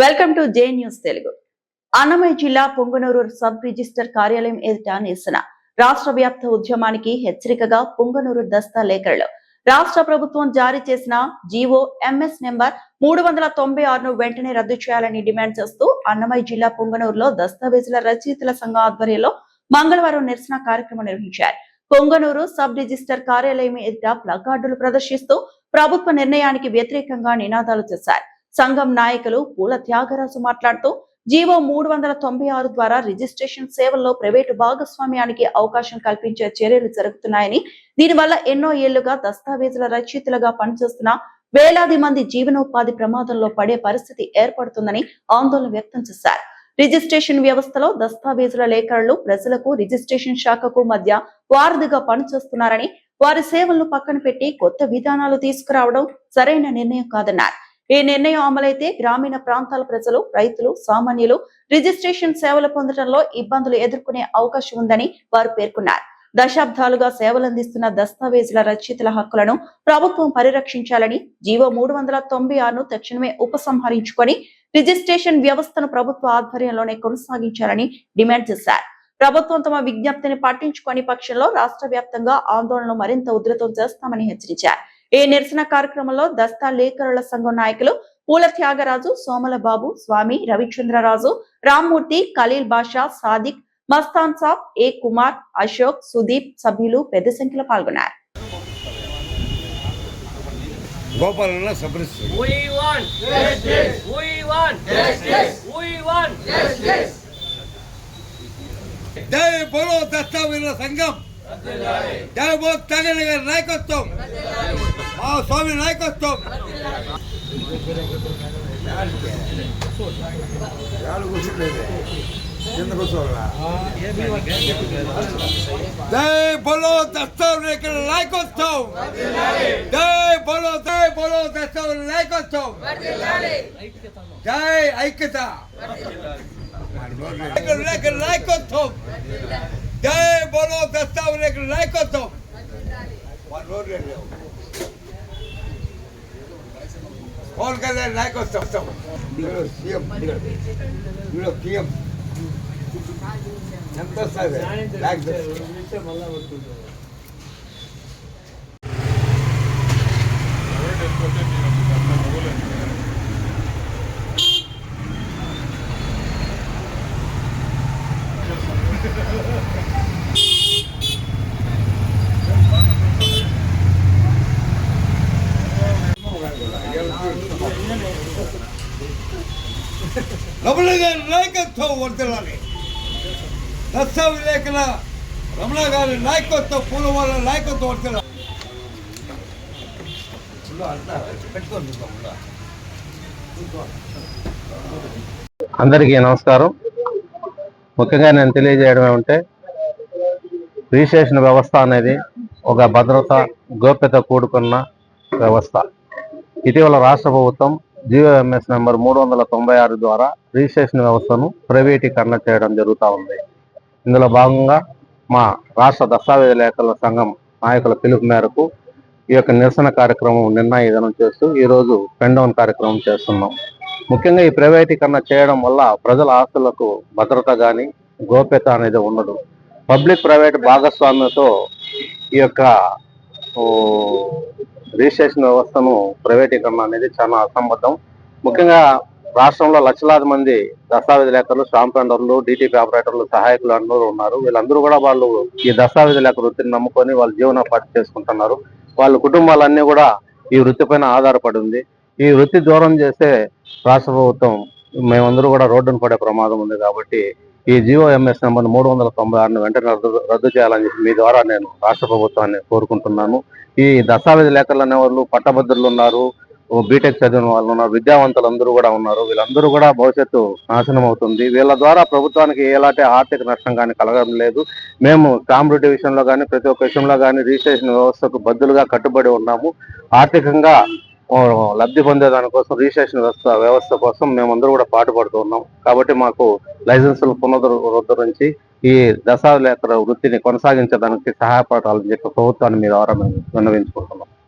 Welcome to J news Telugu. Annamayya జిల్లా Punganur sub register కార్యాలయం ఎదుట నిరసన. రాష్ట్ర వ్యాప్త ఉద్యమానికి హెచ్చరికగా పొంగనూరు దస్తా లేఖలు. రాష్ట్ర ప్రభుత్వం జారీ చేసిన జీవో ఎంఎస్ నెంబర్ 396ను వెంటనే రద్దు చేయాలని డిమాండ్ చేస్తూ అన్నమయ్య జిల్లా పొంగనూరులో దస్తావేజుల రచయితల సంఘం ఆధ్వర్యంలో మంగళవారం నిరసన కార్యక్రమం నిర్వహించారు. పొంగనూరు సబ్ రిజిస్టర్ కార్యాలయం ఎదుట ప్లకార్డులు ప్రదర్శిస్తూ ప్రభుత్వ నిర్ణయానికి వ్యతిరేకంగా నినాదాలు చేశారు. సంఘం నాయకులు పూల త్యాగరాజు మాట్లాడుతూ జీవో 396 ద్వారా రిజిస్ట్రేషన్ సేవల్లో ప్రైవేటు భాగస్వామ్యానికి అవకాశం కల్పించే చర్యలు జరుగుతున్నాయని, దీనివల్ల ఎన్నో ఏళ్లుగా దస్తావేజుల రచయితలుగా పనిచేస్తున్న వేలాది మంది జీవనోపాధి ప్రమాదంలో పడే పరిస్థితి ఏర్పడుతుందని ఆందోళన వ్యక్తం చేశారు. రిజిస్ట్రేషన్ వ్యవస్థలో దస్తావేజుల లేఖలు ప్రజలకు రిజిస్ట్రేషన్ శాఖకు మధ్య వారధిగా పనిచేస్తున్నారని, వారి సేవలను పక్కన పెట్టి కొత్త విధానాలు తీసుకురావడం సరైన నిర్ణయం కాదన్నారు. ఈ నిర్ణయం అమలైతే గ్రామీణ ప్రాంతాల ప్రజలు, రైతులు, సామాన్యులు రిజిస్ట్రేషన్ సేవలు పొందడంలో ఇబ్బందులు ఎదుర్కొనే అవకాశం ఉందని వారు పేర్కొన్నారు. దశాబ్దాలుగా సేవలందిస్తున్న దస్తావేజుల రచయితల హక్కులను ప్రభుత్వం పరిరక్షించాలని, జీవో 396ను తక్షణమే ఉపసంహరించుకొని రిజిస్ట్రేషన్ వ్యవస్థను ప్రభుత్వ ఆధ్వర్యంలోనే కొనసాగించాలని డిమాండ్ చేశారు. ప్రభుత్వం తమ విజ్ఞప్తిని పట్టించుకోని పక్షంలో రాష్ట్ర వ్యాప్తంగా ఆందోళనలు మరింత ఉధృతం చేస్తామని హెచ్చరించారు. ఈ నిరసన కార్యక్రమంలో దస్తా లేఖరుల సంఘం నాయకులు పూల త్యాగరాజు, సోమల బాబు, స్వామి, రవిచంద్రరాజు, రామ్మూర్తి, ఖలీల్ బాషా, సాదిక్, మస్తాన్ సాబ్, ఏ కుమార్, అశోక్, సుదీప్ సభ్యులు పెద్ద సంఖ్యలో పాల్గొన్నారు. జై బోలో దస్తావేజుల సంఘం, జై బోలో త్యాగరాజు గారి నాయకత్వం, మా స్వామి నాయకత్వం. జై బోలో దస్తావేజుల నాయకత్వం, జై బోలో దస్తావేజుల నాయకత్వం, జై ఐక్యత నాయకత్వం, జై బోలో దస్తావేజుల నాయకత్వం. పవన్ కళ్యాణ్ నాయకత్వం, సీఎం ఎంత వస్తుంది? రమణ గారి నాయకత్వం వర్తిల్లాలి. దస్తావేజుల లేఖల రమణ గారి నాయకత్వం, పూల వాళ్ళ నాయకత్వం వర్తిల్లాలి. అందరికీ నమస్కారం. ముఖ్యంగా నేను తెలియజేయడం ఏమంటే, రిజిస్ట్రేషన్ వ్యవస్థ అనేది ఒక భద్రత, గోప్యత కూడుకున్న వ్యవస్థ. ఇటీవల రాష్ట్ర ప్రభుత్వం జీఓఎంఎస్ నెంబర్ 396 ద్వారా రిజిస్ట్రేషన్ వ్యవస్థను ప్రైవేటీకరణ చేయడం జరుగుతూ ఉంది. ఇందులో భాగంగా మా రాష్ట్ర దస్తావేజు లేఖల సంఘం నాయకుల పిలుపు మేరకు ఈ యొక్క నిరసన కార్యక్రమం నిన్న ఏదైనా చేస్తూ ఈరోజు పెన్ డౌన్ కార్యక్రమం చేస్తున్నాం. ముఖ్యంగా ఈ ప్రైవేటీకరణ చేయడం వల్ల ప్రజల ఆస్తులకు భద్రత కానీ గోప్యత అనేది ఉండదు. పబ్లిక్ ప్రైవేట్ భాగస్వామ్యంతో ఈ యొక్క రిజిస్ట్రేషన్ వ్యవస్థను ప్రైవేటీకరణ అనేది చాలా అసంబద్ధం. ముఖ్యంగా రాష్ట్రంలో లక్షలాది మంది దస్తావేజు లేఖలు, స్టాంప్ పెండర్లు, డిటిపి ఆపరేటర్లు, సహాయకులు అందరూ ఉన్నారు. వీళ్ళందరూ కూడా వాళ్ళు ఈ దస్తావేజు లేఖ వృత్తిని నమ్ముకొని వాళ్ళు జీవనోపాధి చేసుకుంటున్నారు. వాళ్ళ కుటుంబాలన్నీ కూడా ఈ వృత్తి పైన ఆధారపడి ఉంది. ఈ వృత్తి దూరం చేస్తే రాష్ట్ర ప్రభుత్వం మేమందరూ కూడా రోడ్డును పడే ప్రమాదం ఉంది. కాబట్టి ఈ జీఓఎంఎస్ నెంబర్ 396ను వెంటనే రద్దు చేయాలని చెప్పి మీ ద్వారా నేను రాష్ట్ర ప్రభుత్వాన్ని కోరుకుంటున్నాను. ఈ దస్తావేజు లేఖలు అనే వాళ్ళు పట్టభద్రులు ఉన్నారు, బీటెక్ చదివిన వాళ్ళు ఉన్నారు, విద్యావంతులందరూ కూడా ఉన్నారు. వీళ్ళందరూ కూడా భవిష్యత్తు నాశనం అవుతుంది. వీళ్ళ ద్వారా ప్రభుత్వానికి ఎలాంటి ఆర్థిక నష్టం కానీ కలగడం లేదు. మేము స్టాంప్ డ్యూటీ విషయంలో కానీ ప్రతి ఒక్క విషయంలో కానీ రిజిస్ట్రేషన్ వ్యవస్థకు బద్దులుగా కట్టుబడి ఉన్నాము. ఆర్థికంగా లబ్ధి పొందేదానికోసం రిజిస్ట్రేషన్ వ్యవస్థ కోసం మేమందరూ కూడా పాటుపడుతూ ఉన్నాం. కాబట్టి మాకు లైసెన్సులు పునరుద్ధరించి ఈ దస్తావేజు లేఖల వృత్తిని కొనసాగించడానికి సహాయపడాలని చెప్పి ప్రభుత్వాన్ని మీ ద్వారా విన్నవించుకుంటున్నాం.